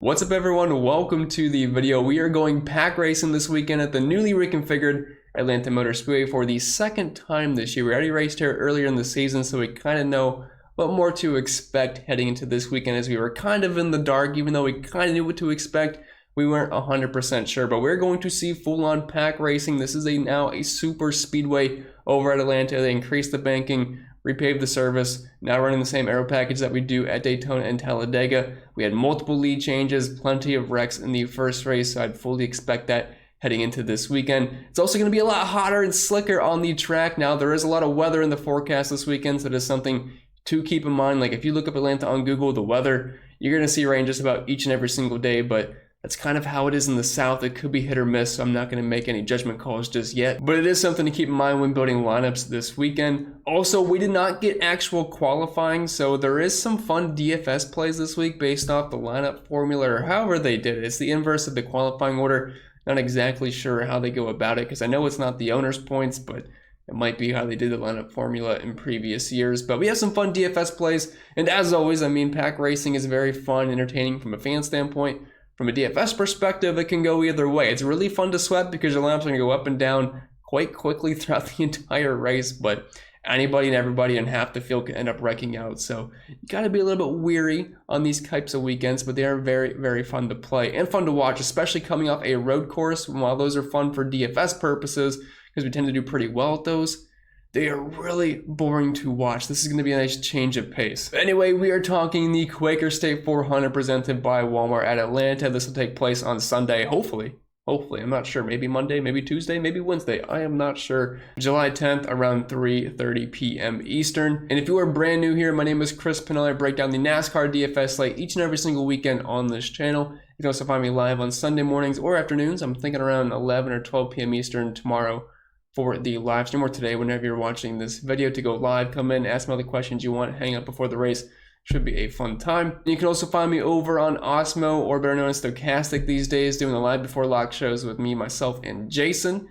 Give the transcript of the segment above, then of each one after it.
What's up everyone, welcome to the video. We are going pack racing this weekend at the newly reconfigured Atlanta Motor Speedway for the second time this year. We already raced here earlier in the season, so we kind of know what more to expect heading into this weekend, as we were kind of in the dark. Even though we kind of knew what to expect, we weren't 100% sure. But we're going to see full-on pack racing. This is now a super speedway over at Atlanta. They increased the banking, repaved the service, now running the same aero package that we do at Daytona and Talladega. We had multiple lead changes, plenty of wrecks in the first race, so I'd fully expect that heading into this weekend. It's also going to be a lot hotter and slicker on the track. Now, there is a lot of weather in the forecast this weekend, so that is something to keep in mind. Like, if you look up Atlanta on Google, the weather, you're going to see rain just about each and every single day, but that's kind of how it is in the South. It could be hit or miss, so I'm not going to make any judgment calls just yet. But it is something to keep in mind when building lineups this weekend. Also, we did not get actual qualifying, so there is some fun DFS plays this week based off the lineup formula, or however they did it. It's the inverse of the qualifying order. Not exactly sure how they go about it, because I know it's not the owner's points, but it might be how they did the lineup formula in previous years. But we have some fun DFS plays, and as always, I mean, pack racing is very fun, entertaining from a fan standpoint. From a DFS perspective, it can go either way. It's really fun to sweat because your lineups are going to go up and down quite quickly throughout the entire race, but anybody and everybody in half the field can end up wrecking out. So you got to be a little bit weary on these types of weekends, but they are very, very fun to play and fun to watch, especially coming off a road course. While those are fun for DFS purposes, because we tend to do pretty well at those, they are really boring to watch. This is going to be a nice change of pace. Anyway, we are talking the Quaker State 400 presented by Walmart at Atlanta. This will take place on Sunday, hopefully. I'm not sure. Maybe Monday, maybe Tuesday, maybe Wednesday. I am not sure. July 10th around 3:30 p.m. Eastern. And if you are brand new here, my name is Chris Pennell. I break down the NASCAR DFS slate each and every single weekend on this channel. You can also find me live on Sunday mornings or afternoons. I'm thinking around 11 or 12 p.m. Eastern tomorrow for the live stream, or today, whenever you're watching this video, to go live. Come in, ask me all the questions you want, hang out before the race. Should be a fun time. You can also find me over on Osmo, or better known as Stochastic these days, doing the live before lock shows with me, myself, and Jason,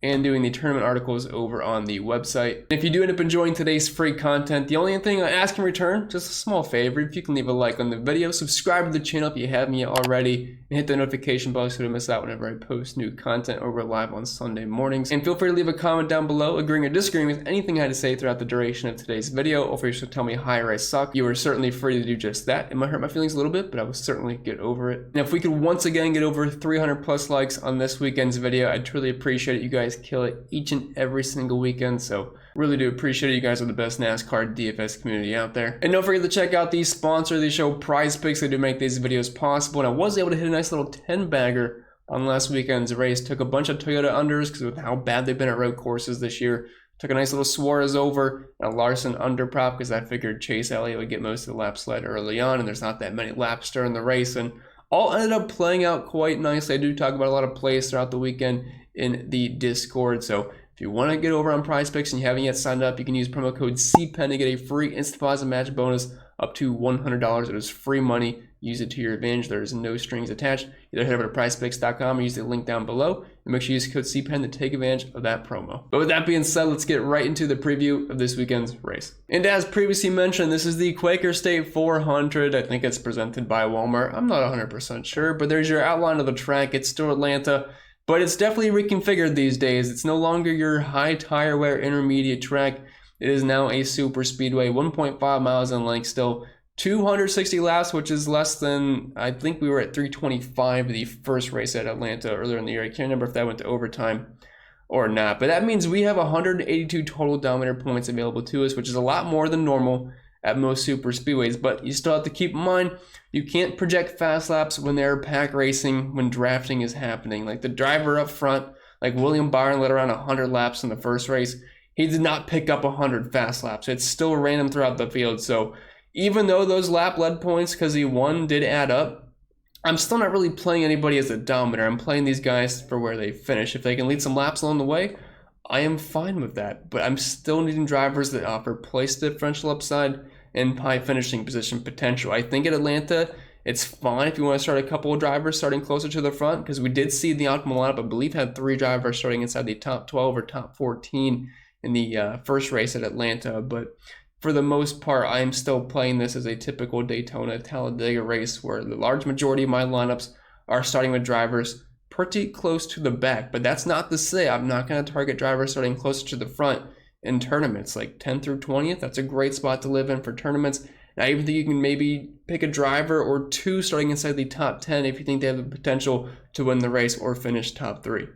and doing the tournament articles over on the website. And if you do end up enjoying today's free content, the only thing I ask in return, just a small favor, if you can leave a like on the video, subscribe to the channel if you haven't yet already, and hit the notification bell so you don't miss out whenever I post new content over live on Sunday mornings. And feel free to leave a comment down below, agreeing or disagreeing with anything I had to say throughout the duration of today's video, or if you should tell me hi or I suck. You are certainly free to do just that. It might hurt my feelings a little bit, but I will certainly get over it. And if we could once again get over 300 plus likes on this weekend's video, I'd truly appreciate it. You guys kill it each and every single weekend, so really do appreciate it. You guys are the best NASCAR DFS community out there. And don't forget to check out the sponsor of the show, Prize Picks. They do make these videos possible, and I was able to hit a nice little 10-bagger on last weekend's race. Took a bunch of Toyota unders because of how bad they've been at road courses this year. Took a nice little Suarez over and a Larson under prop because I figured Chase Elliott would get most of the laps led early on, and there's not that many laps during the race, and all ended up playing out quite nicely. I do talk about a lot of plays throughout the weekend in the Discord, so if you want to get over on Prize Picks and you haven't yet signed up, you can use promo code CPEN to get a free instant deposit match bonus up to $100. It is free money. Use it to your advantage. There is no strings attached. Either head over to prizepicks.com or use the link down below, and make sure you use code CPEN to take advantage of that promo. But with that being said, let's get right into the preview of this weekend's race. And as previously mentioned, this is the Quaker State 400. I think it's presented by Walmart. I'm not 100% sure, but there's your outline of the track. It's still Atlanta, but it's definitely reconfigured these days. It's no longer your high tire wear intermediate track. It is now a super speedway, 1.5 miles in length still. 260 laps, which is less than, I think we were at 325 the first race at Atlanta earlier in the year. I can't remember if that went to overtime or not, but that means we have 182 total Dominator points available to us, which is a lot more than normal at most super speedways. But you still have to keep in mind, you can't project fast laps when they're pack racing, when drafting is happening. Like the driver up front, like William Byron led around 100 laps in the first race. He did not pick up 100 fast laps. It's still random throughout the field. So even though those lap lead points, because he won, did add up, I'm still not really playing anybody as a dominator. I'm playing these guys for where they finish. If they can lead some laps along the way, I am fine with that. But I'm still needing drivers that offer place differential upside and high finishing position potential. I think at Atlanta, it's fine if you want to start a couple of drivers starting closer to the front, because we did see the optimal lineup, I believe, had 3 drivers starting inside the top 12 or top 14 in the first race at Atlanta. But for the most part, I'm still playing this as a typical Daytona Talladega race where the large majority of my lineups are starting with drivers pretty close to the back. But that's not to say I'm not going to target drivers starting closer to the front in tournaments like 10th through 20th. That's a great spot to live in for tournaments. And I even think you can maybe pick a driver or two starting inside the top 10 if you think they have the potential to win the race or finish top 3.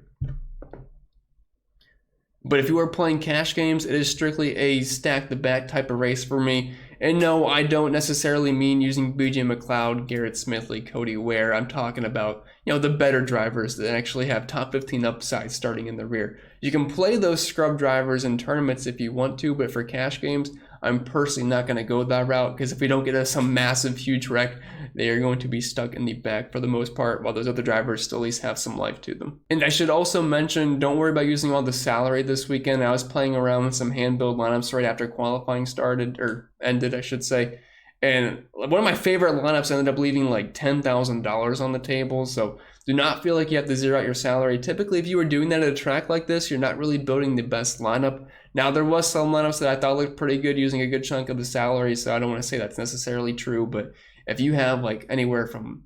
But if you are playing cash games, it is strictly a stack the back type of race for me. And no, I don't necessarily mean using BJ McLeod, Garrett Smithley, Cody Ware. I'm talking about, the better drivers that actually have top 15 upside starting in the rear. You can play those scrub drivers in tournaments if you want to, but for cash games, I'm personally not going to go that route, because if we don't get some massive, huge wreck, they are going to be stuck in the back for the most part, while those other drivers still at least have some life to them. And I should also mention, don't worry about using all the salary this weekend. I was playing around with some hand-build lineups right after qualifying started, or ended, I should say. And one of my favorite lineups ended up leaving like $10,000 on the table. So do not feel like you have to zero out your salary. Typically, if you were doing that at a track like this, you're not really building the best lineup. Now, there was some lineups that I thought looked pretty good using a good chunk of the salary, so I don't want to say that's necessarily true. But if you have like anywhere from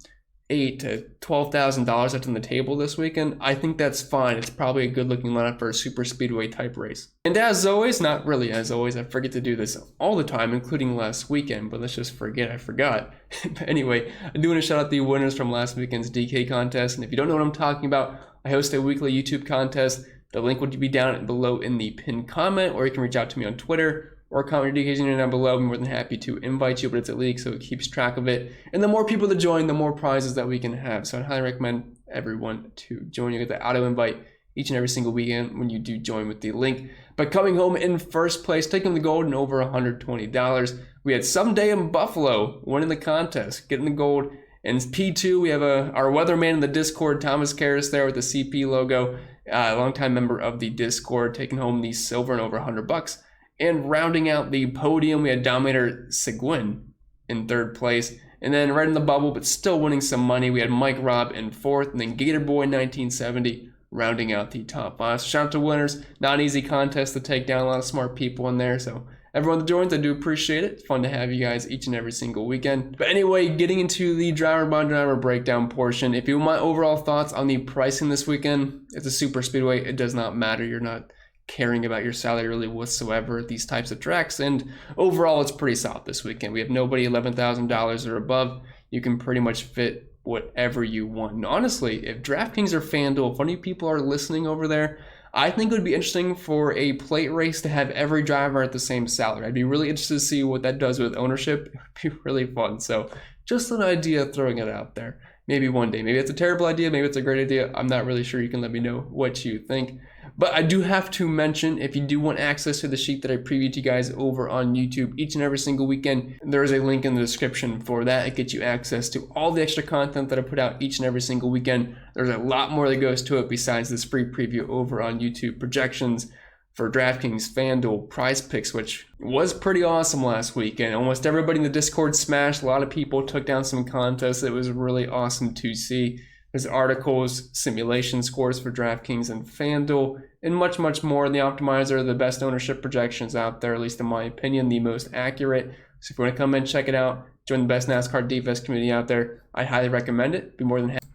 $8,000 to $12,000 left on the table this weekend, I think that's fine. It's probably a good looking lineup for a super speedway type race. And as always, not really as always, I forget to do this all the time, including last weekend, but let's just forget I forgot. But anyway, I do want to shout out the winners from last weekend's DK contest. And if you don't know what I'm talking about, I host a weekly YouTube contest. The link will be down below in the pinned comment, or you can reach out to me on Twitter or comment your DK's unit down below. I'm more than happy to invite you, but it's a league, so it keeps track of it. And the more people that join, the more prizes that we can have. So I highly recommend everyone to join. You get the auto invite each and every single weekend when you do join with the link. But coming home in first place, taking the gold and over $120, we had Someday in Buffalo winning the contest, getting the gold. And P2, we have our weatherman in the Discord, Thomas Karras, there with the CP logo, a longtime member of the Discord, taking home the silver and over $100. And rounding out the podium, we had Dominator Seguin in third place. And then right in the bubble, but still winning some money, we had Mike Robb in fourth, and then Gator Boy 1970 rounding out the top 5. So shout out to winners. Not an easy contest to take down. A lot of smart people in there. So everyone that joins, I do appreciate it. It's fun to have you guys each and every single weekend. But anyway, getting into the driver by driver breakdown portion. If you want my overall thoughts on the pricing this weekend, it's a super speedway. It does not matter. You're not caring about your salary really whatsoever at these types of tracks, and overall it's pretty solid this weekend. We have nobody $11,000 or above. You can pretty much fit whatever you want. And honestly, if DraftKings or FanDuel, if any people are listening over there, I think it would be interesting for a plate race to have every driver at the same salary. I'd be really interested to see what that does with ownership. It would be really fun. So just an idea, throwing it out there. Maybe one day. Maybe it's a terrible idea. Maybe it's a great idea. I'm not really sure. You can let me know what you think. But I do have to mention, if you do want access to the sheet that I previewed to you guys over on YouTube each and every single weekend, there is a link in the description for that. It gets you access to all the extra content that I put out each and every single weekend. There's a lot more that goes to it besides this free preview over on YouTube. Projections for DraftKings, FanDuel, Prize Picks, which was pretty awesome last weekend. Almost everybody in the Discord smashed. A lot of people took down some contests. It was really awesome to see. There's articles, simulation scores for DraftKings and FanDuel, and much, much more. The optimizer, the best ownership projections out there, at least in my opinion, the most accurate. So if you want to come in, check it out, join the best NASCAR DFS community out there, I highly recommend it. Be more than happy.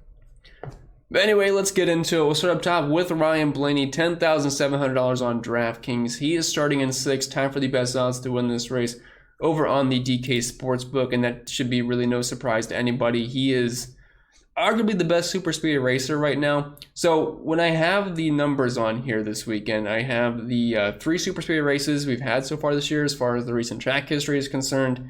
But anyway, let's get into it. We'll start up top with Ryan Blaney, $10,700 on DraftKings. He is starting in 6th, time for the best odds to win this race over on the DK Sportsbook, and that should be really no surprise to anybody. He is arguably the best super speed racer right now. So when I have the numbers on here this weekend, I have the 3 super speed races we've had so far this year as far as the recent track history is concerned.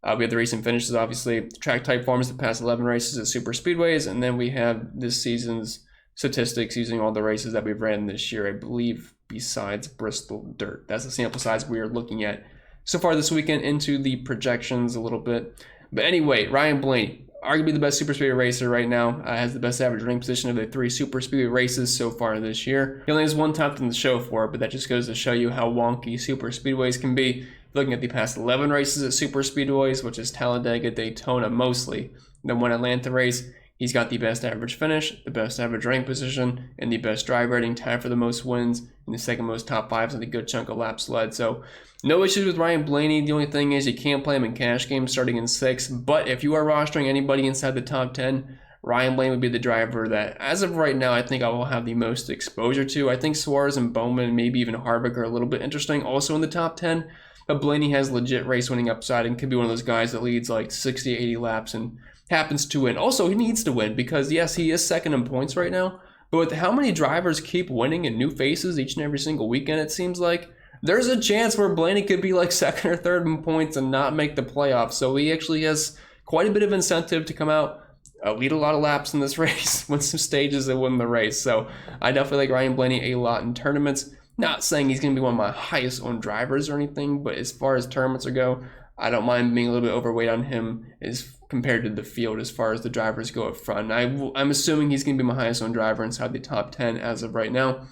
We have the recent finishes, obviously, track type forms, the past 11 races at super speedways, and then we have this season's statistics using all the races that we've ran this year, I believe, besides Bristol Dirt. That's the sample size we are looking at so far this weekend, into the projections a little bit. But anyway, Ryan Blaney, arguably the best super speedway racer right now, has the best average rank position of the 3 super speedway races so far this year. He only has 1 top in the show for it, but that just goes to show you how wonky super speedways can be. Looking at the past 11 races at super speedways, which is Talladega, Daytona mostly, then 1 Atlanta race, He's got the best average finish, the best average rank position, and the best drive rating, tied for the most wins, and the second most top fives, and a good chunk of laps led. So no issues with Ryan Blaney. The only thing is you can't play him in cash games starting in 6. But if you are rostering anybody inside the top 10, Ryan Blaney would be the driver that, as of right now, I think I will have the most exposure to. I think Suarez and Bowman, maybe even Harvick, are a little bit interesting also in the top 10. But Blaney has legit race winning upside and could be one of those guys that leads like 60, 80 laps and happens to win. Also, he needs to win because, yes, he is second in points right now. But with how many drivers keep winning and new faces each and every single weekend, it seems like, there's a chance where Blaney could be like second or third in points and not make the playoffs. So he actually has quite a bit of incentive to come out, lead a lot of laps in this race, win some stages and win the race. So I definitely like Ryan Blaney a lot in tournaments. Not saying he's going to be one of my highest owned drivers or anything, but as far as tournaments go, I don't mind being a little bit overweight on him as compared to the field as far as the drivers go up front. I'm assuming he's going to be my highest owned driver inside the top 10 as of right now.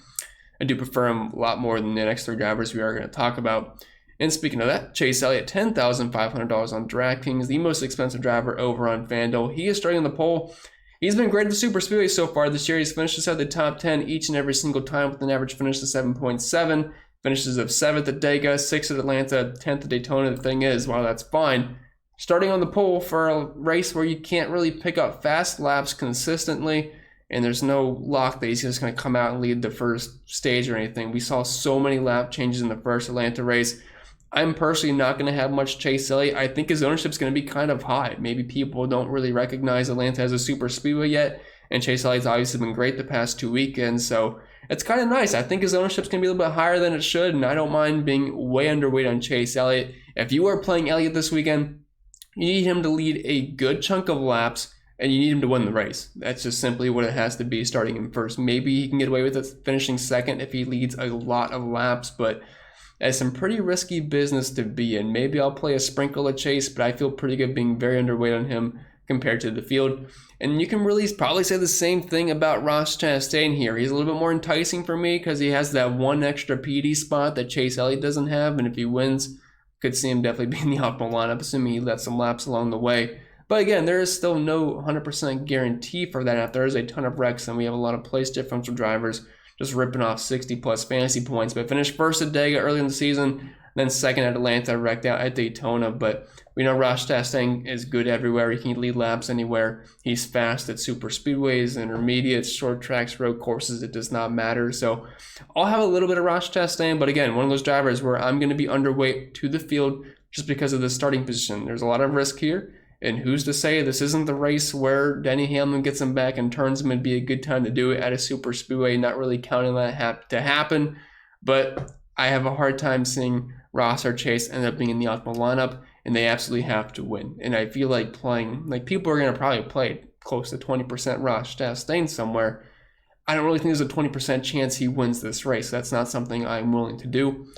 I do prefer him a lot more than the next 3 drivers we are going to talk about. And speaking of that, Chase Elliott, $10,500 on DraftKings, the most expensive driver over on FanDuel. He is starting on the pole. He's been great at the Super Speedway so far this year. He's finished inside the top 10 each and every single time with an average finish of 7.7. Finishes of 7th at Dega, 6th at Atlanta, 10th at Daytona. The thing is, while that's fine, starting on the pole for a race where you can't really pick up fast laps consistently, and there's no lock that he's just going to come out and lead the first stage or anything. We saw so many lap changes in the first Atlanta race. I'm personally not going to have much Chase Elliott. I think his ownership is going to be kind of high. Maybe people don't really recognize Atlanta as a super speedway yet, and Chase Elliott's obviously been great the past 2 weekends, so it's kind of nice. I think his ownership is going to be a little bit higher than it should, and I don't mind being way underweight on Chase Elliott. If you are playing Elliott this weekend, you need him to lead a good chunk of laps, and you need him to win the race. That's just simply what it has to be starting him first. Maybe he can get away with it finishing second if he leads a lot of laps, but that's some pretty risky business to be in. Maybe I'll play a sprinkle of Chase, but I feel pretty good being very underweight on him compared to the field. And you can really probably say the same thing about Ross Chastain here. He's a little bit more enticing for me because he has that one extra PD spot that Chase Elliott doesn't have, and if he wins, could see him definitely be in the optimal lineup, assuming he lets some laps along the way. But again, there is still no 100% guarantee for that. If there is a ton of wrecks, and we have a lot of place differential drivers just ripping off 60-plus fantasy points, but finished first at Dega earlier in the season, then second at Atlanta, wrecked out at Daytona. But we know Ross Chastain is good everywhere. He can lead laps anywhere. He's fast at super speedways, intermediates, short tracks, road courses. It does not matter. So I'll have a little bit of Ross Chastain, but again, one of those drivers where I'm going to be underweight to the field just because of the starting position. There's a lot of risk here. And who's to say this isn't the race where Denny Hamlin gets him back and turns him and be a good time to do it at a super speedway, not really counting that to happen. But I have a hard time seeing Ross or Chase end up being in the optimal lineup, and they absolutely have to win. And I feel like people are going to probably play close to 20% Ross Chastain somewhere. I don't really think there's a 20% chance he wins this race. That's not something I'm willing to do.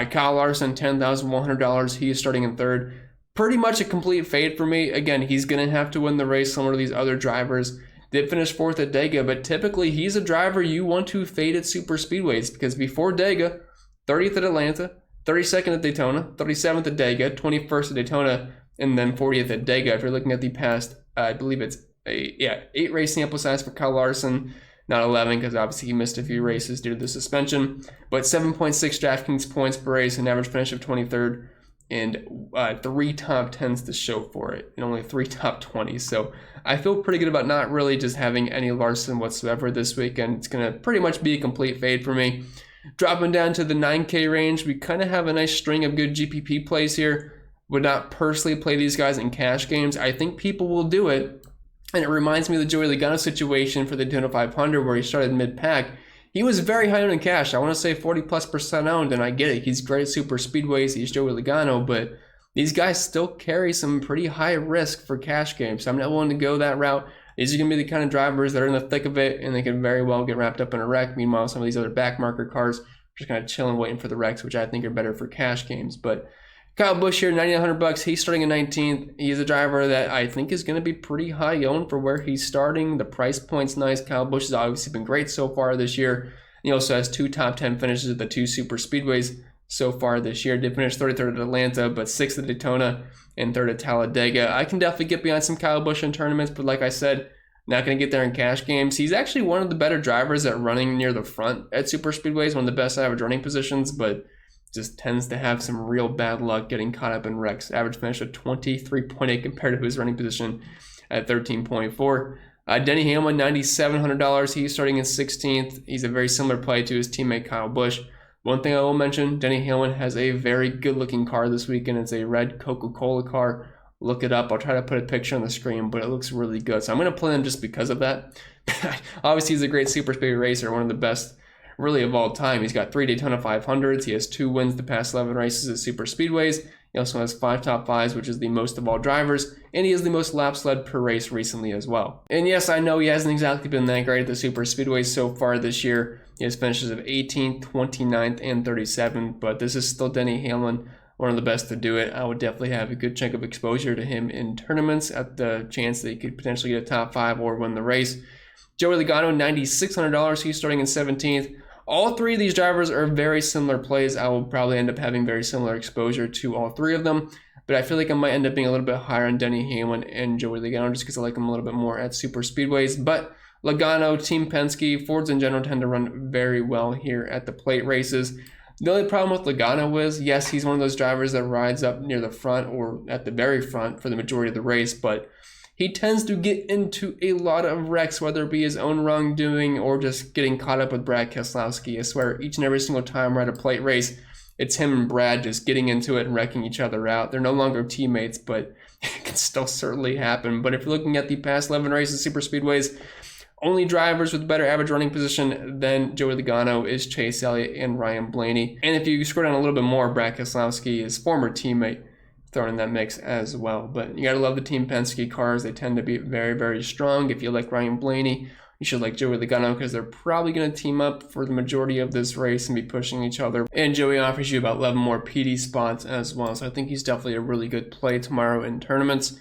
Kyle Larson, $10,100. He is starting in third. Pretty much a complete fade for me. Again, he's going to have to win the race similar to these other drivers. Did finish fourth at Dega, but typically he's a driver you want to fade at super speedways because before Dega, 30th at Atlanta, 32nd at Daytona, 37th at Dega, 21st at Daytona, and then 40th at Dega. If you're looking at the past, I believe it's 8 race sample size for Kyle Larson, not 11 because obviously he missed a few races due to the suspension, but 7.6 DraftKings points per race, an average finish of 23rd. And 3 top 10s to show for it, and only 3 top 20s. So I feel pretty good about not really just having any Larson whatsoever this weekend. It's going to pretty much be a complete fade for me. Dropping down to the 9K range, we kind of have a nice string of good GPP plays here. Would not personally play these guys in cash games. I think people will do it. And it reminds me of the Joey Logano situation for the Daytona 500 where he started mid-pack. He was very high owned in cash. I want to say 40+% owned, and I get it. He's great at super speedways. He's Joey Logano, but these guys still carry some pretty high risk for cash games. So I'm not willing to go that route. These are going to be the kind of drivers that are in the thick of it, and they can very well get wrapped up in a wreck. Meanwhile, some of these other backmarker cars are just kind of chilling, waiting for the wrecks, which I think are better for cash games. But Kyle Busch here, $9,900. He's starting in 19th. He's a driver that I think is going to be pretty high owned for where he's starting. The price point's nice. Kyle Busch has obviously been great so far this year. He also has 2 top 10 finishes at the 2 super speedways so far this year. Did finish 33rd at Atlanta, but 6th at Daytona and 3rd at Talladega. I can definitely get behind some Kyle Busch in tournaments, but like I said, Not going to get there in cash games. He's actually one of the better drivers at running near the front at super speedways, one of the best average running positions, but just tends to have some real bad luck getting caught up in wrecks. Average finish of 23.8 compared to his running position at 13.4. Denny Hamlin, $9,700. He's starting in 16th. He's a very similar play to his teammate Kyle Busch. One thing I will mention, Denny Hamlin has a very good-looking car this weekend. It's a red Coca-Cola car. Look it up. I'll try to put a picture on the screen, but it looks really good. So I'm going to play him just because of that. Obviously, he's a great super speed racer, one of the best really of all time. He's got 3 Daytona 500s. He has 2 wins the past 11 races at super speedways. He also has 5 top 5s, which is the most of all drivers, and he has the most laps led per race recently as well. And yes, I know he hasn't exactly been that great at the super speedways so far this year. He has finishes of 18th, 29th, and 37th, but this is still Denny Hamlin, one of the best to do it. I would definitely have a good chunk of exposure to him in tournaments at the chance that he could potentially get a top 5 or win the race. Joey Logano, $9,600. He's starting in 17th. All 3 of these drivers are very similar plays. I will probably end up having very similar exposure to all 3 of them, but I feel like I might end up being a little bit higher on Denny Hamlin and Joey Logano just because I like them a little bit more at super speedways. But Logano, Team Penske, Fords in general tend to run very well here at the plate races. The only problem with Logano is, yes, he's one of those drivers that rides up near the front or at the very front for the majority of the race, but he tends to get into a lot of wrecks, whether it be his own wrongdoing or just getting caught up with Brad Keselowski. I swear, each and every single time we're at a plate race, it's him and Brad just getting into it and wrecking each other out. They're no longer teammates, but it can still certainly happen. But if you're looking at the past 11 races, super speedways, only drivers with better average running position than Joey Logano is Chase Elliott and Ryan Blaney. And if you scroll down a little bit more, Brad Keselowski, his former teammate, thrown in that mix as well. But you gotta love the Team Penske cars. They tend to be very, very strong. If you like Ryan Blaney, you should like Joey Logano because they're probably going to team up for the majority of this race and be pushing each other. And Joey offers you about 11 more PD spots as well. So I think he's definitely a really good play tomorrow in tournaments.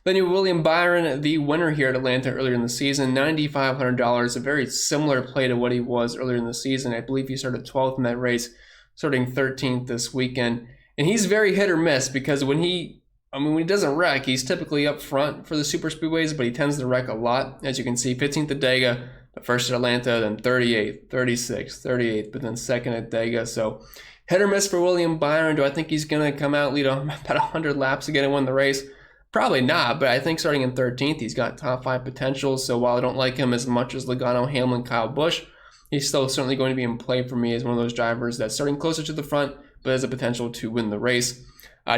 Then you have William Byron, the winner here at Atlanta earlier in the season, $9,500. A very similar play to what he was earlier in the season. I believe he started 12th in that race, starting 13th this weekend. And he's very hit or miss because when he doesn't wreck, he's typically up front for the super speedways, but he tends to wreck a lot. As you can see, 15th at Dega, but first at Atlanta, then 38th, 36th, 38th, but then second at Dega. So hit or miss for William Byron. Do I think he's going to come out, lead about 100 laps again and win the race? Probably not, but I think starting in 13th, he's got top 5 potential. So while I don't like him as much as Logano, Hamlin, Kyle Busch, he's still certainly going to be in play for me as one of those drivers that's starting closer to the front, but has a potential to win the race.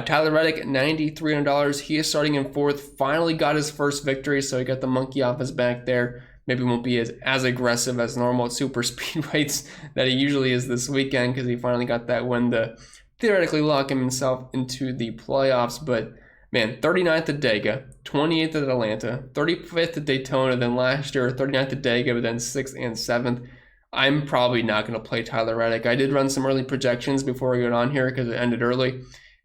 Tyler Reddick, $9,300. He is starting in 4th. Finally got his first victory, so he got the monkey off his back there. Maybe won't be as aggressive as normal at super speed weights that he usually is this weekend because he finally got that win to theoretically lock himself into the playoffs. But man, 39th at Dega, 28th at Atlanta, 35th at Daytona, then last year 39th at Dega, but then 6th and 7th. I'm probably not going to play Tyler Reddick. I did run some early projections before I got on here because it ended early.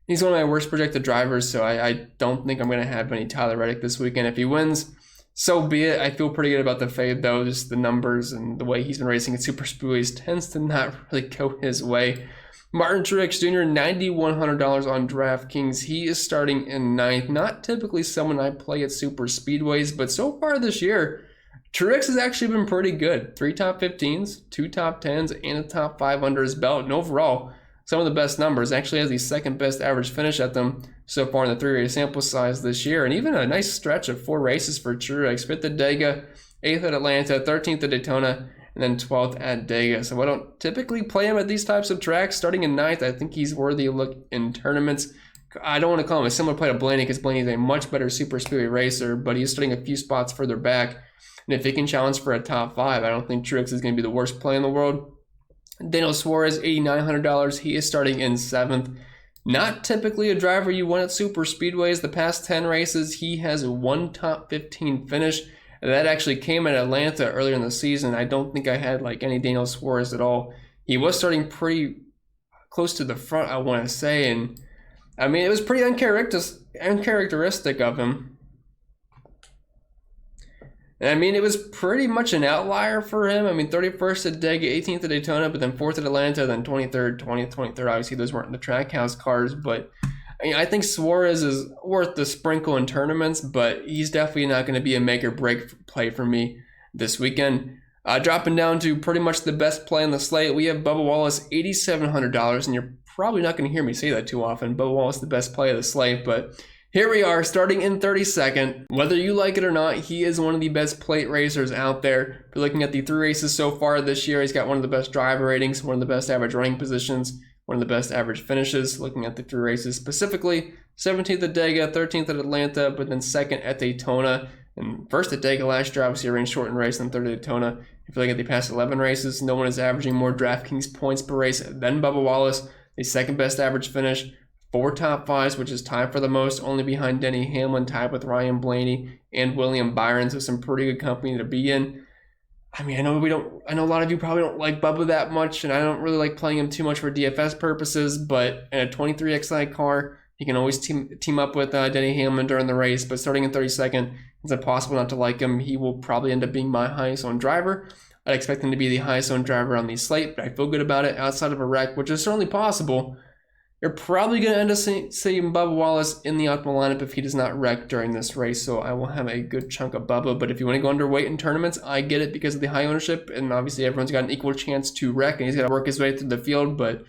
He's one of my worst projected drivers, so I don't think I'm going to have any Tyler Reddick this weekend. If he wins, so be it. I feel pretty good about the fade, though. Just the numbers and the way he's been racing at super speedways tends to not really go his way. Martin Truex Jr., $9,100 on DraftKings. He is starting in 9th. Not typically someone I play at super speedways, but so far this year, Truex has actually been pretty good. 3 top 15s, 2 top 10s, and a top 5 under his belt. And overall, some of the best numbers. Actually has the second best average finish at them so far in the 3-race sample size this year. And even a nice stretch of 4 races for Truex. 5th at Dega, 8th at Atlanta, 13th at Daytona, and then 12th at Dega. So I don't typically play him at these types of tracks. Starting in 9th, I think he's worthy of look in tournaments. I don't want to call him a similar play to Blaney because Blaney is a much better super speedway racer, but he's starting a few spots further back. And if he can challenge for a top 5, I don't think Truex is going to be the worst play in the world. Dino Suarez, $8,900. He is starting in 7th. Not typically a driver you want at super speedways. The past 10 races, he has 1 top 15 finish. And that actually came at Atlanta earlier in the season. I don't think I had like any Dino Suarez at all. He was starting pretty close to the front, I want to say. And I mean, it was pretty uncharacteristic of him. And I mean, it was pretty much an outlier for him. I mean, 31st at Dega, 18th at Daytona, but then 4th at Atlanta, then 23rd, 20th, 23rd. Obviously, those weren't the Trackhouse cars, but I think Suarez is worth the sprinkle in tournaments, but he's definitely not going to be a make or break play for me this weekend. Dropping down to pretty much the best play on the slate, we have Bubba Wallace, $8,700, and you're probably not going to hear me say that too often. Bubba Wallace, the best play of the slate, but here we are, starting in 32nd. Whether you like it or not, he is one of the best plate racers out there. If you're looking at the 3 races so far this year, he's got one of the best driver ratings, one of the best average running positions, one of the best average finishes. Looking at the 3 races specifically, 17th at Dega, 13th at Atlanta, but then 2nd at Daytona. And first at Dega last year, obviously a range shortened race, and 3rd at Daytona. If you look at the past 11 races, no one is averaging more DraftKings points per race than Bubba Wallace. The 2nd best average finish, 4 top 5s, which is tied for the most, only behind Denny Hamlin, tied with Ryan Blaney and William Byron, so some pretty good company to be in. I mean, I know a lot of you probably don't like Bubba that much, and I don't really like playing him too much for DFS purposes, but in a 23XI car, he can always team up with Denny Hamlin during the race, but starting in 32nd, it's impossible not to like him. He will probably end up being my highest owned driver. I'd expect him to be the highest owned driver on the slate, but I feel good about it outside of a wreck, which is certainly possible. You're probably going to end up seeing Bubba Wallace in the optimal lineup if he does not wreck during this race, so I will have a good chunk of Bubba. But if you want to go underweight in tournaments, I get it because of the high ownership, and obviously everyone's got an equal chance to wreck, and he's got to work his way through the field, but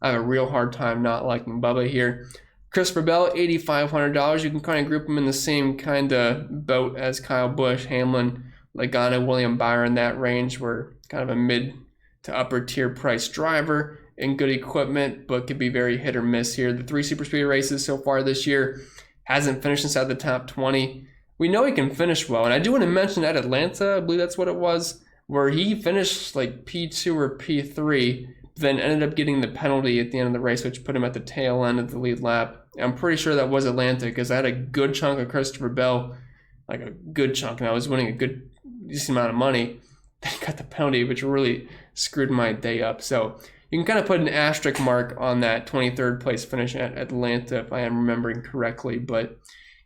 I have a real hard time not liking Bubba here. Christopher Bell, $8,500. You can kind of group him in the same kind of boat as Kyle Busch, Hamlin, Logano, William Byron, that range. We're kind of a mid to upper tier price driver and good equipment, but could be very hit or miss here. The 3 super speed races so far this year hasn't finished inside the top 20. We know he can finish well, and I do want to mention at Atlanta, I believe that's what it was, where he finished like P2 or P3, then ended up getting the penalty at the end of the race, which put him at the tail end of the lead lap. I'm pretty sure that was Atlanta because I had a good chunk of Christopher Bell, like a good chunk, and I was winning a good decent amount of money. Then got the penalty, which really screwed my day up. So you can kind of put an asterisk mark on that 23rd place finish at Atlanta if I am remembering correctly. But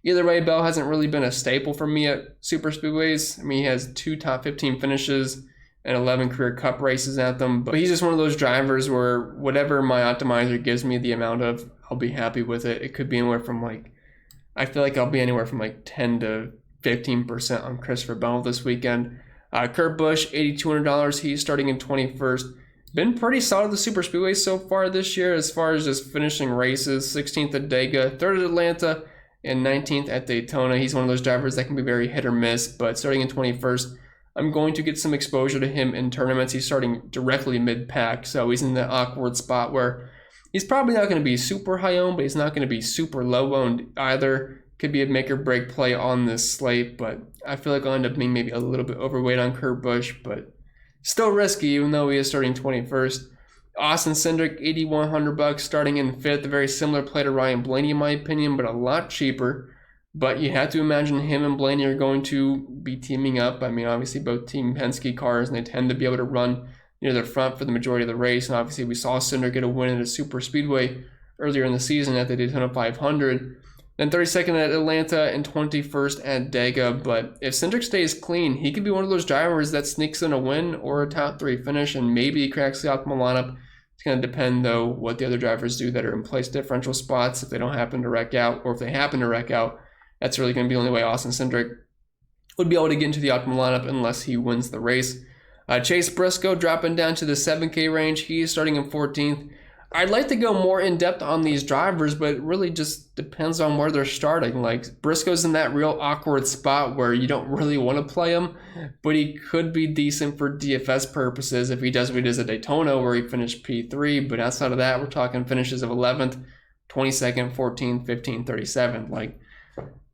either way, Bell hasn't really been a staple for me at super speedways. I mean, he has 2 top 15 finishes and 11 career cup races at them. But he's just one of those drivers where whatever my optimizer gives me the amount of, I'll be happy with it. It could be anywhere from I feel like I'll be anywhere from 10 to 15% on Christopher Bell this weekend. Kurt Busch, $8,200. He's starting in 21st. Been pretty solid the super speedways so far this year as far as just finishing races. 16th at Dega, 3rd at Atlanta, and 19th at Daytona. He's one of those drivers that can be very hit or miss, but starting in 21st, I'm going to get some exposure to him in tournaments. He's starting directly mid-pack, so he's in the awkward spot where he's probably not going to be super high owned, but he's not going to be super low owned either. Could be a make or break play on this slate, but I feel like I'll end up being maybe a little bit overweight on Kurt Busch, but still risky even though he is starting 21st. Austin Cindric, $8,100, starting in 5th. A very similar play to Ryan Blaney in my opinion, but a lot cheaper. But you have to imagine him and Blaney are going to be teaming up. I mean, obviously both Team Penske cars, and they tend to be able to run near the front for the majority of the race. And obviously we saw Cindric get a win at a super speedway earlier in the season at the Daytona 500. Then 32nd at Atlanta and 21st at Dega. But if Cindric stays clean, he could be one of those drivers that sneaks in a win or a top 3 finish, and maybe he cracks the optimal lineup. It's going to depend, though, what the other drivers do that are in place differential spots if they don't happen to wreck out, or if they happen to wreck out. That's really going to be the only way Austin Cindric would be able to get into the optimal lineup unless he wins the race. Chase Briscoe dropping down to the 7K range. He's starting in 14th. I'd like to go more in depth on these drivers, but it really just depends on where they're starting. Like, Briscoe's in that real awkward spot where you don't really want to play him, but he could be decent for DFS purposes if he does what he does at Daytona where he finished P3. But outside of that, we're talking finishes of 11th, 22nd, 14th, 15th, 37th. Like,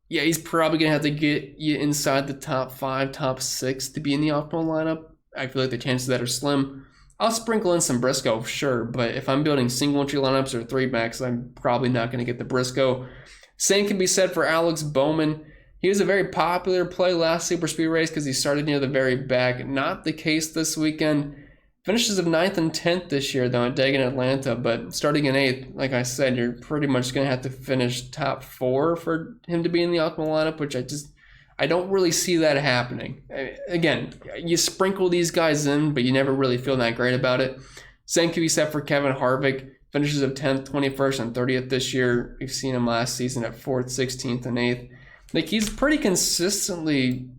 yeah, he's probably going to have to get you inside the top 5, top 6 to be in the optimal lineup. I feel like the chances of that are slim. I'll sprinkle in some Briscoe, sure, but if I'm building single entry lineups or 3-backs, I'm probably not going to get the Briscoe. Same can be said for Alex Bowman. He was a very popular play last super speed race because he started near the very back. Not the case this weekend. Finishes of 9th and 10th this year, though, at Dega and Atlanta, but starting in 8th, like I said, you're pretty much going to have to finish top 4 for him to be in the optimal lineup, which I don't really see that happening. Again, you sprinkle these guys in, but you never really feel that great about it. Same can be said for Kevin Harvick. finishes of 10th, 21st, and 30th this year. We've seen him last season at 4th, 16th, and 8th. Like, he's pretty consistently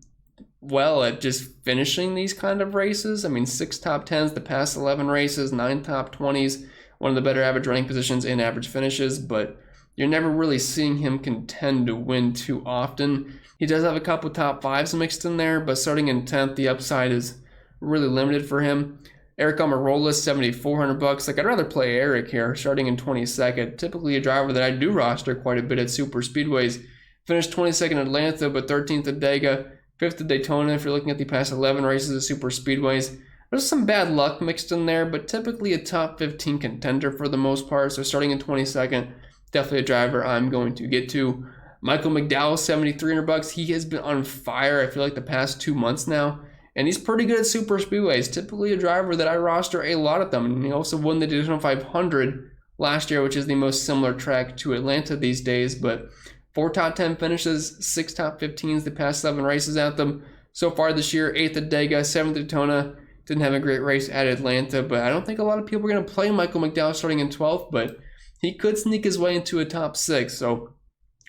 well at just finishing these kind of races. I mean, 6 top 10s the past 11 races, 9 top 20s, one of the better average running positions in average finishes, but you're never really seeing him contend to win too often. He does have a couple top 5s mixed in there, but starting in 10th, the upside is really limited for him. Eric Almirola, $7,400. Like, I'd rather play Eric here, starting in 22nd. Typically a driver that I do roster quite a bit at super speedways. Finished 22nd at Atlanta, but 13th at Dega, 5th at Daytona. If you're looking at the past 11 races of super speedways, there's some bad luck mixed in there, but typically a top 15 contender for the most part. So starting in 22nd, definitely a driver I'm going to get to. Michael McDowell, $7,300. He has been on fire, I feel like, the past 2 months now. And he's pretty good at super speedways. Typically a driver that I roster a lot of them. And he also won the Daytona 500 last year, which is the most similar track to Atlanta these days. But 4 top 10 finishes, 6 top 15s the past 7 races at them. So far this year, 8th at Dega, 7th at Daytona. Didn't have a great race at Atlanta, but I don't think a lot of people are going to play Michael McDowell starting in 12th, but he could sneak his way into a top 6. So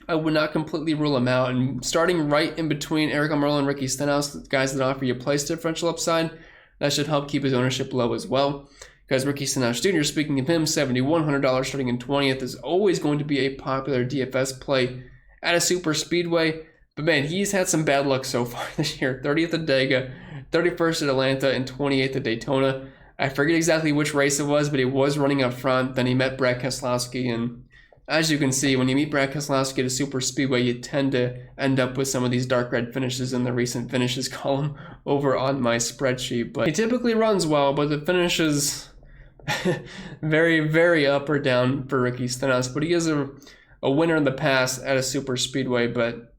I would not completely rule him out. And starting right in between Eric Almirola and Ricky Stenhouse, guys that offer you place differential upside, that should help keep his ownership low as well. Because Ricky Stenhouse Jr., speaking of him, $7,100 starting in 20th, is always going to be a popular DFS play at a super speedway. But man, he's had some bad luck so far this year. 30th at Dega, 31st at Atlanta, and 28th at Daytona. I forget exactly which race it was, but he was running up front. Then he met Brad Keselowski, and as you can see, when you meet Brad Keselowski at a super speedway, you tend to end up with some of these dark red finishes in the recent finishes column over on my spreadsheet. But he typically runs well, but the finishes very, very up or down for Ricky Stenhouse. But he is a winner in the past at a super speedway. But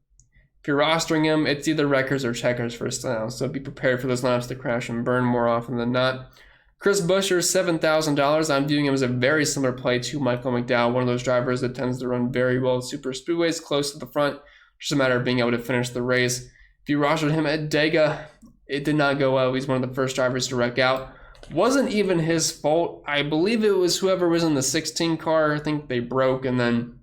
if you're rostering him, it's either wreckers or checkers for Stenhouse. So be prepared for those lineups to crash and burn more often than not. Chris Buscher, $7,000. I'm viewing him as a very similar play to Michael McDowell, one of those drivers that tends to run very well at super speedways, close to the front. Just a matter of being able to finish the race. If you rostered him at Dega, it did not go well. He's one of the first drivers to wreck out. Wasn't even his fault. I believe it was whoever was in the 16 car. I think they broke, and then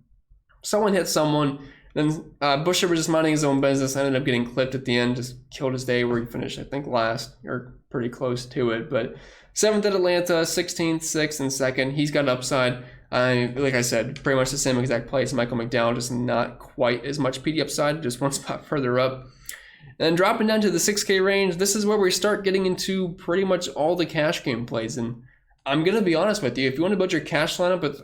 someone hit someone. Then Buscher was just minding his own business, ended up getting clipped at the end, just killed his day where he finished, I think, last, or pretty close to it. But 7th at Atlanta, 16th, 6th, and 2nd. He's got upside. Like I said, pretty much the same exact play as Michael McDowell, just not quite as much PD upside, just one spot further up. And then dropping down to the 6K range, this is where we start getting into pretty much all the cash game plays. And I'm going to be honest with you, if you want to build your cash lineup with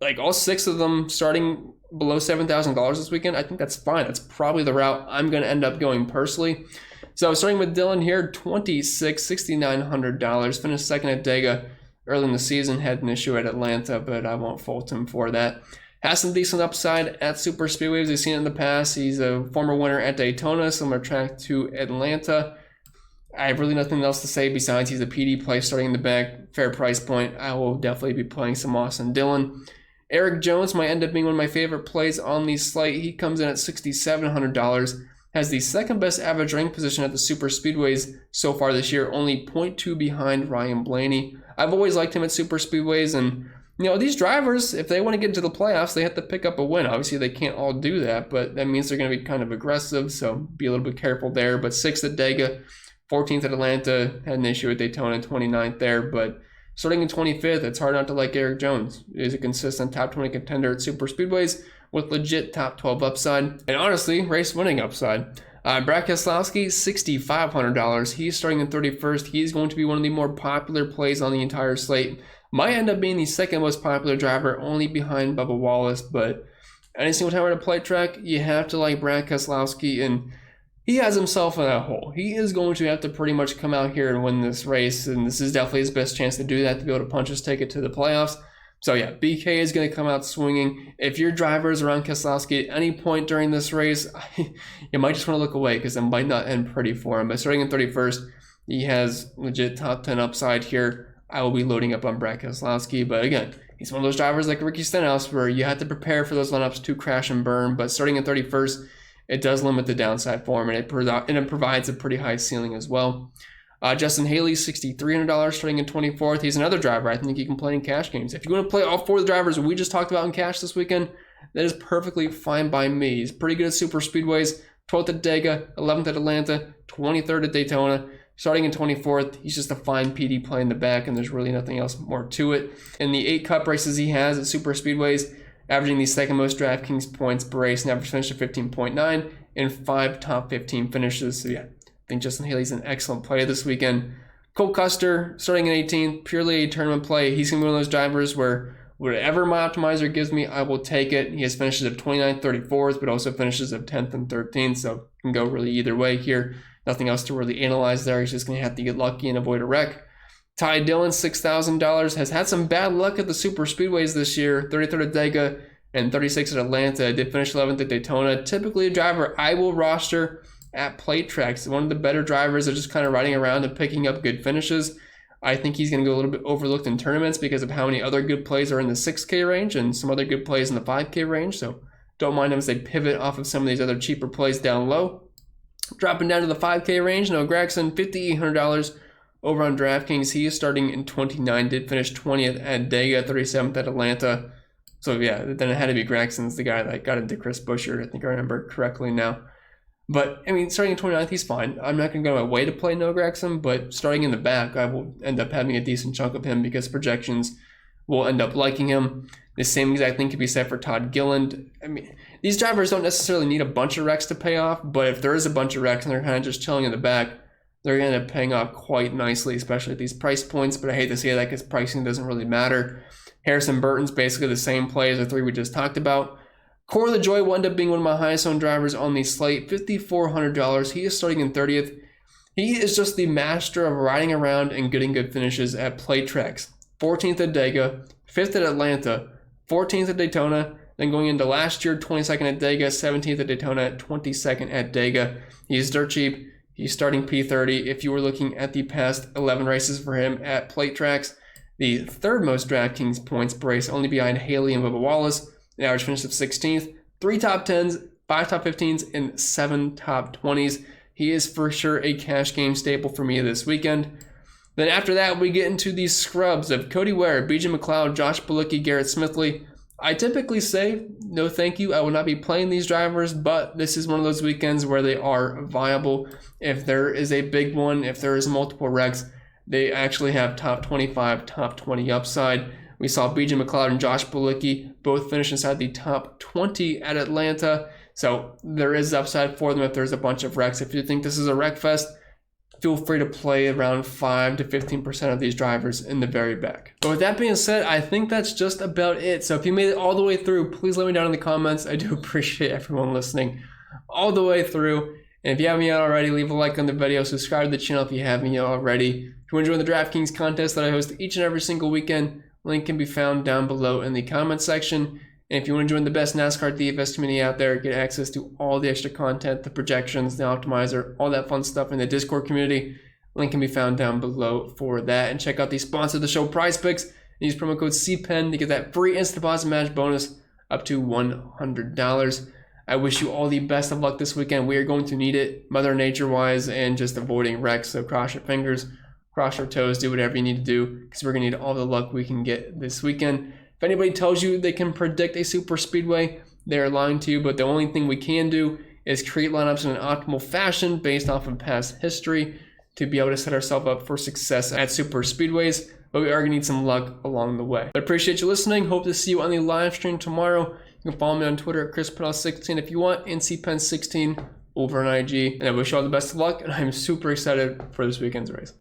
like all 6 of them starting below $7,000 this weekend, I think that's fine. That's probably the route I'm going to end up going personally. So starting with Dylan here, $6,900. Finished 2nd at Dega early in the season. Had an issue at Atlanta, but I won't fault him for that. Has some decent upside at super speedways. We've seen it in the past. He's a former winner at Daytona, similar track to Atlanta. I have really nothing else to say besides he's a PD play starting in the back. Fair price point. I will definitely be playing some Austin Dillon. Eric Jones might end up being one of my favorite plays on the slate. He comes in at $6,700. Has the 2nd best average rank position at the super speedways so far this year, only 0.2 behind Ryan Blaney. I've always liked him at super speedways, and you know, these drivers, if they want to get into the playoffs, they have to pick up a win. Obviously, they can't all do that, but that means they're going to be kind of aggressive, so be a little bit careful there. But 6th at Dega, 14th at Atlanta, had an issue at Daytona, 29th there, but starting in 25th, it's hard not to like Eric Jones. He's a consistent top 20 contender at super speedways with legit top 12 upside, and honestly, race winning upside. Brad Keselowski, $6,500. He's starting in 31st. He's going to be one of the more popular plays on the entire slate. Might end up being the 2nd most popular driver, only behind Bubba Wallace, but any single time at a play track, you have to like Brad Keselowski, and he has himself in that hole. He is going to have to pretty much come out here and win this race, and this is definitely his best chance to do that, to be able to punch his ticket to the playoffs. So yeah, BK is going to come out swinging. If your driver is around Keselowski at any point during this race, you might just want to look away because it might not end pretty for him. But starting in 31st, he has legit top 10 upside here. I will be loading up on Brad Keselowski, but again, he's one of those drivers like Ricky Stenhouse where you have to prepare for those lineups to crash and burn. But starting in 31st, it does limit the downside for him, and it provides a pretty high ceiling as well. Justin Haley, $6,300 starting in 24th. He's another driver I think you can play in cash games. If you want to play all 4 of the drivers we just talked about in cash this weekend, that is perfectly fine by me. He's pretty good at super speedways. 12th at Dega, 11th at Atlanta, 23rd at Daytona. Starting in 24th, he's just a fine PD play in the back, and there's really nothing else more to it. In the 8 Cup races he has at super speedways, averaging the second most DraftKings points per race, an average finish of 15.9, and 5 top 15 finishes. So yeah, I think Justin Haley's an excellent play this weekend. Cole Custer, starting in 18th, purely a tournament play. He's going to be one of those drivers where whatever my optimizer gives me, I will take it. He has finishes of 29th, 34th, but also finishes of 10th and 13th, so can go really either way here. Nothing else to really analyze there. He's just going to have to get lucky and avoid a wreck. Ty Dillon, $6,000, has had some bad luck at the super speedways this year. 33rd at Dega and 36th at Atlanta. Did finish 11th at Daytona. Typically a driver I will roster at plate tracks. One of the better drivers are just kind of riding around and picking up good finishes. I think he's going to go a little bit overlooked in tournaments because of how many other good plays are in the 6K range and some other good plays in the 5K range. So don't mind him as they pivot off of some of these other cheaper plays down low. Dropping down to the 5K range, Noah Gragson, $5,800 over on DraftKings. He is starting in 29, did finish 20th at Dega, 37th at Atlanta. So yeah, then it had to be Gragson's the guy that got into Chris Buscher. I think I remember correctly now. But, I mean, starting in 29th, he's fine. I'm not going to go my way to play Noah Gragson, but starting in the back, I will end up having a decent chunk of him because projections will end up liking him. The same exact thing could be said for Todd Gilliland. I mean, these drivers don't necessarily need a bunch of wrecks to pay off, but if there is a bunch of wrecks and they're kind of just chilling in the back, they're going to end up paying off quite nicely, especially at these price points. But I hate to say that because pricing doesn't really matter. Harrison Burton's basically the same play as the 3 we just talked about. Corey LaJoie will end up being one of my highest owned drivers on the slate, $5,400. He is starting in 30th. He is just the master of riding around and getting good finishes at plate tracks. 14th at Dega, 5th at Atlanta, 14th at Daytona, then going into last year, 22nd at Dega, 17th at Daytona, 22nd at Dega. He's dirt cheap. He's starting P30. If you were looking at the past 11 races for him at plate tracks, the 3rd most DraftKings points per race, only behind Haley and Bubba Wallace. The average finish of 16th, 3 top 10s, 5 top 15s, and 7 top 20s. He is for sure a cash game staple for me this weekend. Then after that, we get into these scrubs of Cody Ware, BJ McLeod, Josh Bilicki, Garrett Smithley. I typically say, no thank you, I will not be playing these drivers, but this is one of those weekends where they are viable. If there is a big one, if there is multiple wrecks, they actually have top 25, top 20 upside. We saw BJ McLeod and Josh Bilicki both finish inside the top 20 at Atlanta. So there is upside for them if there's a bunch of wrecks. If you think this is a wreck fest, feel free to play around 5 to 15% of these drivers in the very back. But with that being said, I think that's just about it. So if you made it all the way through, please let me down in the comments. I do appreciate everyone listening all the way through. And if you haven't yet already, leave a like on the video. Subscribe to the channel if you haven't yet already. If you want to join the DraftKings contest that I host each and every single weekend, link can be found down below in the comment section. And if you want to join the best NASCAR DFS community out there, get access to all the extra content, the projections, the optimizer, all that fun stuff in the Discord community, link can be found down below for that. And check out the sponsor of the show, Prize Picks, and use promo code CPEN to get that free instant deposit match bonus up to $100. I wish you all the best of luck this weekend. We are going to need it, Mother Nature-wise, and just avoiding wrecks. So cross your fingers, cross your toes, do whatever you need to do, because we're going to need all the luck we can get this weekend. If anybody tells you they can predict a super speedway, they're lying to you, but the only thing we can do is create lineups in an optimal fashion based off of past history to be able to set ourselves up for success at super speedways, but we are going to need some luck along the way. I appreciate you listening. Hope to see you on the live stream tomorrow. You can follow me on Twitter at ChrisPennell16 if you want, and CPEN16 over on IG. And I wish you all the best of luck, and I'm super excited for this weekend's race.